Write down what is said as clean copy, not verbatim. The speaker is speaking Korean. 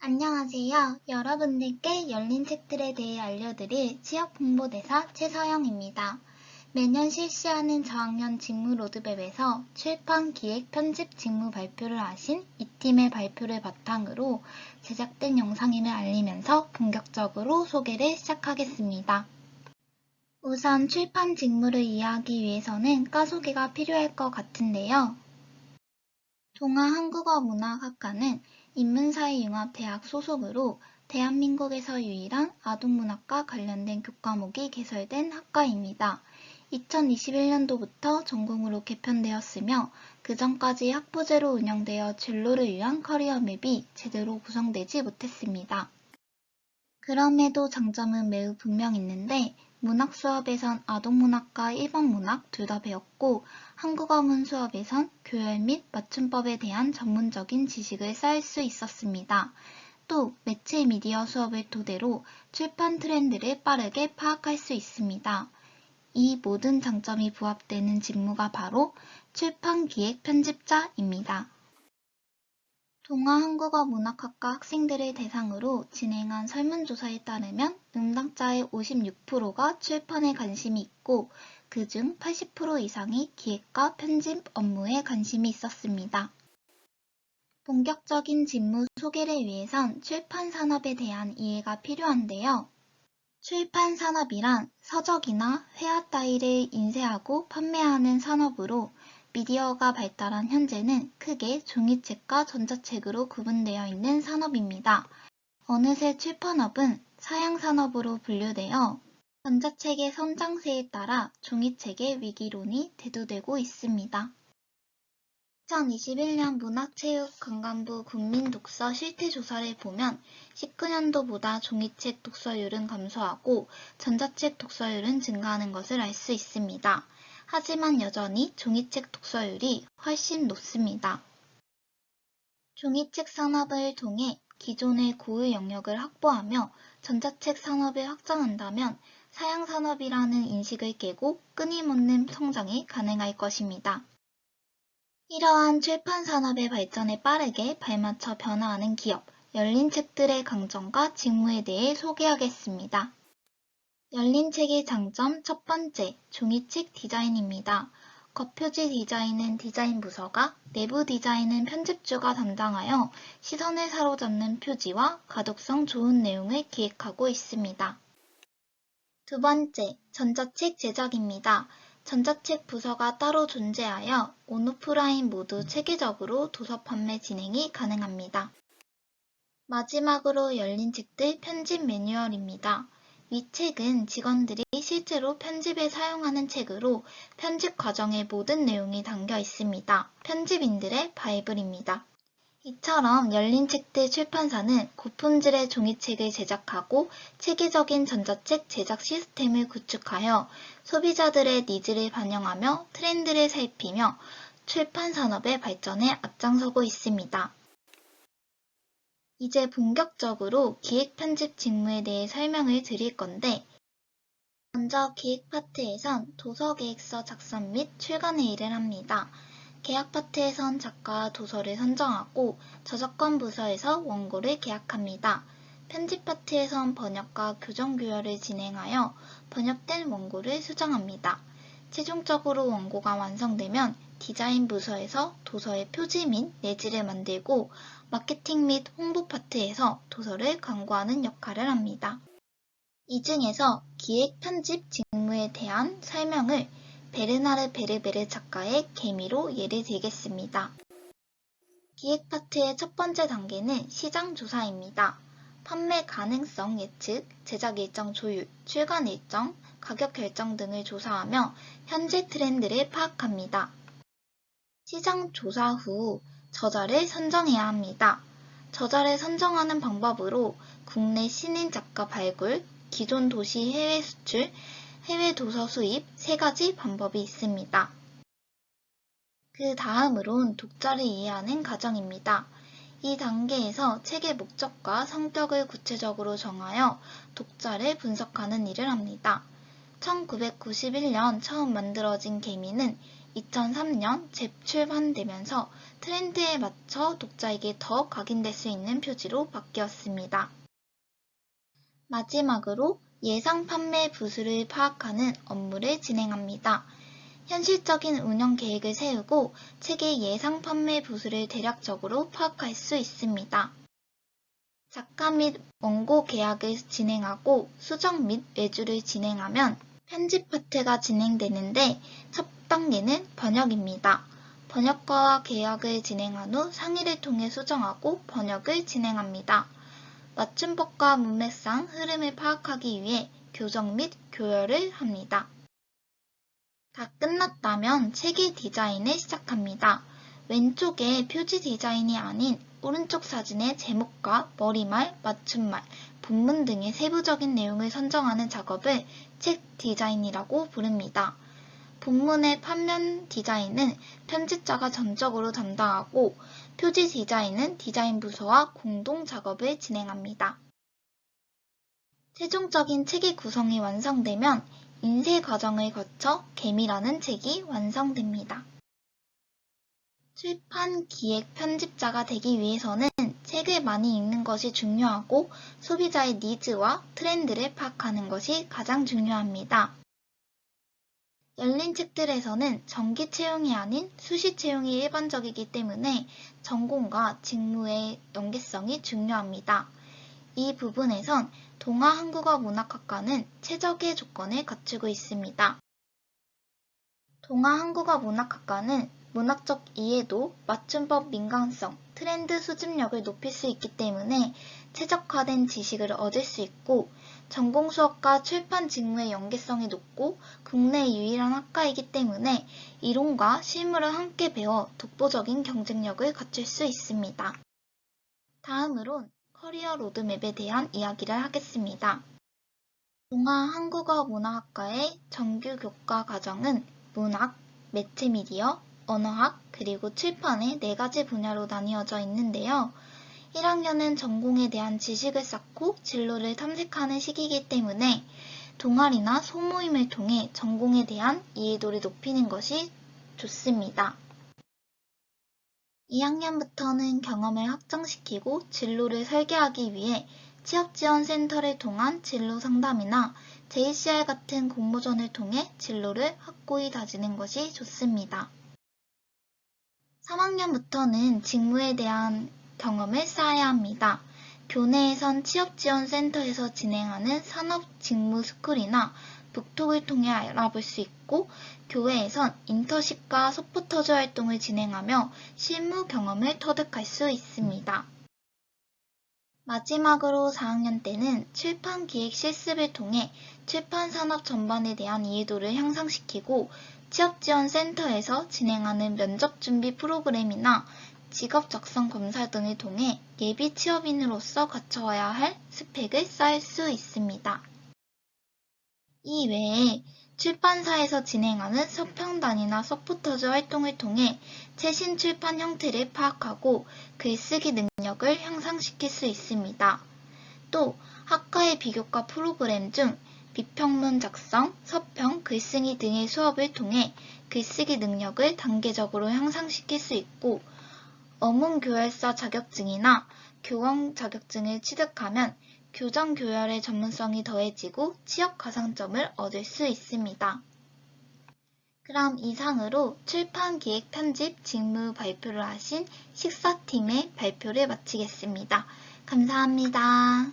안녕하세요. 여러분들께 열린 책들에 대해 알려드릴 취업 홍보대사 최서영입니다. 매년 실시하는 저학년 직무 로드맵에서 출판, 기획, 편집 직무 발표를 하신 이 팀의 발표를 바탕으로 제작된 영상임을 알리면서 본격적으로 소개를 시작하겠습니다. 우선 출판 직무를 이해하기 위해서는 과소개가 필요할 것 같은데요. 동아한국어문학학과는 인문사회융합대학 소속으로 대한민국에서 유일한 아동문학과 관련된 교과목이 개설된 학과입니다. 2021년도부터 전공으로 개편되었으며 그전까지 학부제로 운영되어 진로를 위한 커리어맵이 제대로 구성되지 못했습니다. 그럼에도 장점은 매우 분명 있는데 문학 수업에선 아동문학과 일반문학 둘 다 배웠고 한국어문 수업에선 교열 및 맞춤법에 대한 전문적인 지식을 쌓을 수 있었습니다. 또 매체 미디어 수업을 토대로 출판 트렌드를 빠르게 파악할 수 있습니다. 이 모든 장점이 부합되는 직무가 바로 출판기획 편집자입니다. 동아한국어문학학과 학생들을 대상으로 진행한 설문조사에 따르면 응답자의 56%가 출판에 관심이 있고 그중 80% 이상이 기획과 편집 업무에 관심이 있었습니다. 본격적인 직무 소개를 위해선 출판 산업에 대한 이해가 필요한데요. 출판 산업이란 서적이나 회화 따위를 인쇄하고 판매하는 산업으로 미디어가 발달한 현재는 크게 종이책과 전자책으로 구분되어 있는 산업입니다. 어느새 출판업은 사양산업으로 분류되어 전자책의 성장세에 따라 종이책의 위기론이 대두되고 있습니다. 2021년 문화체육관광부 국민독서 실태조사를 보면 19년도보다 종이책 독서율은 감소하고 전자책 독서율은 증가하는 것을 알 수 있습니다. 하지만 여전히 종이책 독서율이 훨씬 높습니다. 종이책 산업을 통해 기존의 고유 영역을 확보하며 전자책 산업을 확장한다면 사양산업이라는 인식을 깨고 끊임없는 성장이 가능할 것입니다. 이러한 출판 산업의 발전에 빠르게 발맞춰 변화하는 기업, 열린 책들의 강점과 직무에 대해 소개하겠습니다. 열린 책의 장점 첫 번째, 종이책 디자인입니다. 겉표지 디자인은 디자인 부서가, 내부 디자인은 편집주가 담당하여 시선을 사로잡는 표지와 가독성 좋은 내용을 기획하고 있습니다. 두 번째, 전자책 제작입니다. 전자책 부서가 따로 존재하여 온오프라인 모두 체계적으로 도서 판매 진행이 가능합니다. 마지막으로 열린 책들 편집 매뉴얼입니다. 이 책은 직원들이 실제로 편집에 사용하는 책으로 편집 과정의 모든 내용이 담겨 있습니다. 편집인들의 바이블입니다. 이처럼 열린 책들 출판사는 고품질의 종이책을 제작하고 체계적인 전자책 제작 시스템을 구축하여 소비자들의 니즈를 반영하며 트렌드를 살피며 출판 산업의 발전에 앞장서고 있습니다. 이제 본격적으로 기획 편집 직무에 대해 설명을 드릴 건데 먼저 기획 파트에선 도서 계획서 작성 및 출간의 일을 합니다. 계약 파트에선 작가와 도서를 선정하고 저작권 부서에서 원고를 계약합니다. 편집 파트에선 번역과 교정 교열을 진행하여 번역된 원고를 수정합니다. 최종적으로 원고가 완성되면 디자인 부서에서 도서의 표지 및 내지를 만들고 마케팅 및 홍보 파트에서 도서를 광고하는 역할을 합니다. 이 중에서 기획 편집 직무에 대한 설명을 베르나르 베르베르 작가의 개미로 예를 들겠습니다. 기획 파트의 첫 번째 단계는 시장 조사입니다. 판매 가능성 예측, 제작 일정 조율, 출간 일정, 가격 결정 등을 조사하며 현재 트렌드를 파악합니다. 시장 조사 후 저자를 선정해야 합니다. 저자를 선정하는 방법으로 국내 신인 작가 발굴, 기존 도시 해외 수출, 해외 도서 수입 세 가지 방법이 있습니다. 그 다음으론 독자를 이해하는 과정입니다. 이 단계에서 책의 목적과 성격을 구체적으로 정하여 독자를 분석하는 일을 합니다. 1991년 처음 만들어진 개미는 2003년 재출판되면서 트렌드에 맞춰 독자에게 더 각인될 수 있는 표지로 바뀌었습니다. 마지막으로 예상 판매 부수를 파악하는 업무를 진행합니다. 현실적인 운영 계획을 세우고 책의 예상 판매 부수를 대략적으로 파악할 수 있습니다. 작가 및 원고 계약을 진행하고 수정 및 외주를 진행하면 편집 파트가 진행되는데 첫 단계는 번역입니다. 번역가와 계약을 진행한 후 상의를 통해 수정하고 번역을 진행합니다. 맞춤법과 문맥상 흐름을 파악하기 위해 교정 및 교열을 합니다. 다 끝났다면 책의 디자인을 시작합니다. 왼쪽에 표지 디자인이 아닌 오른쪽 사진의 제목과 머리말, 맞춤말, 본문 등의 세부적인 내용을 선정하는 작업을 책 디자인이라고 부릅니다. 본문의 판면 디자인은 편집자가 전적으로 담당하고 표지 디자인은 디자인 부서와 공동 작업을 진행합니다. 최종적인 책의 구성이 완성되면 인쇄 과정을 거쳐 개미라는 책이 완성됩니다. 출판 기획 편집자가 되기 위해서는 책을 많이 읽는 것이 중요하고 소비자의 니즈와 트렌드를 파악하는 것이 가장 중요합니다. 열린 책들에서는 정기 채용이 아닌 수시 채용이 일반적이기 때문에 전공과 직무의 연계성이 중요합니다. 이 부분에선 동아한국어문학학과는 최적의 조건을 갖추고 있습니다. 동아한국어문학학과는 문학적 이해도, 맞춤법 민감성, 트렌드 수집력을 높일 수 있기 때문에 최적화된 지식을 얻을 수 있고 전공 수업과 출판 직무의 연계성이 높고 국내 유일한 학과이기 때문에 이론과 실무를 함께 배워 독보적인 경쟁력을 갖출 수 있습니다. 다음으론 커리어 로드맵에 대한 이야기를 하겠습니다. 동아한국어문학학과의 정규 교과 과정은 문학, 매체미디어, 언어학, 그리고 출판의 4가지 분야로 나뉘어져 있는데요. 1학년은 전공에 대한 지식을 쌓고 진로를 탐색하는 시기이기 때문에 동아리나 소모임을 통해 전공에 대한 이해도를 높이는 것이 좋습니다. 2학년부터는 경험을 확장시키고 진로를 설계하기 위해 취업지원센터를 통한 진로 상담이나 JCR 같은 공모전을 통해 진로를 확고히 다지는 것이 좋습니다. 3학년부터는 직무에 대한 경험을 쌓아야 합니다. 교내에선 취업지원센터에서 진행하는 산업직무스쿨이나 북톡을 통해 알아볼 수 있고 교회에선 인턴십과 서포터즈 활동을 진행하며 실무 경험을 터득할 수 있습니다. 마지막으로 4학년 때는 출판 기획 실습을 통해 출판 산업 전반에 대한 이해도를 향상시키고 취업지원센터에서 진행하는 면접 준비 프로그램이나 직업 적성 검사 등을 통해 예비 취업인으로서 갖춰야 할 스펙을 쌓을 수 있습니다. 이 외에 출판사에서 진행하는 서평단이나 서포터즈 활동을 통해 최신 출판 형태를 파악하고 글쓰기 능력을 향상시킬 수 있습니다. 또 학과의 비교과 프로그램 중 비평문 작성, 서평, 글쓰기 등의 수업을 통해 글쓰기 능력을 단계적으로 향상시킬 수 있고 어문교열사 자격증이나 교원 자격증을 취득하면 교정 교열의 전문성이 더해지고 취업 가산점을 얻을 수 있습니다. 그럼 이상으로 출판 기획 편집 직무 발표를 하신 식사팀의 발표를 마치겠습니다. 감사합니다.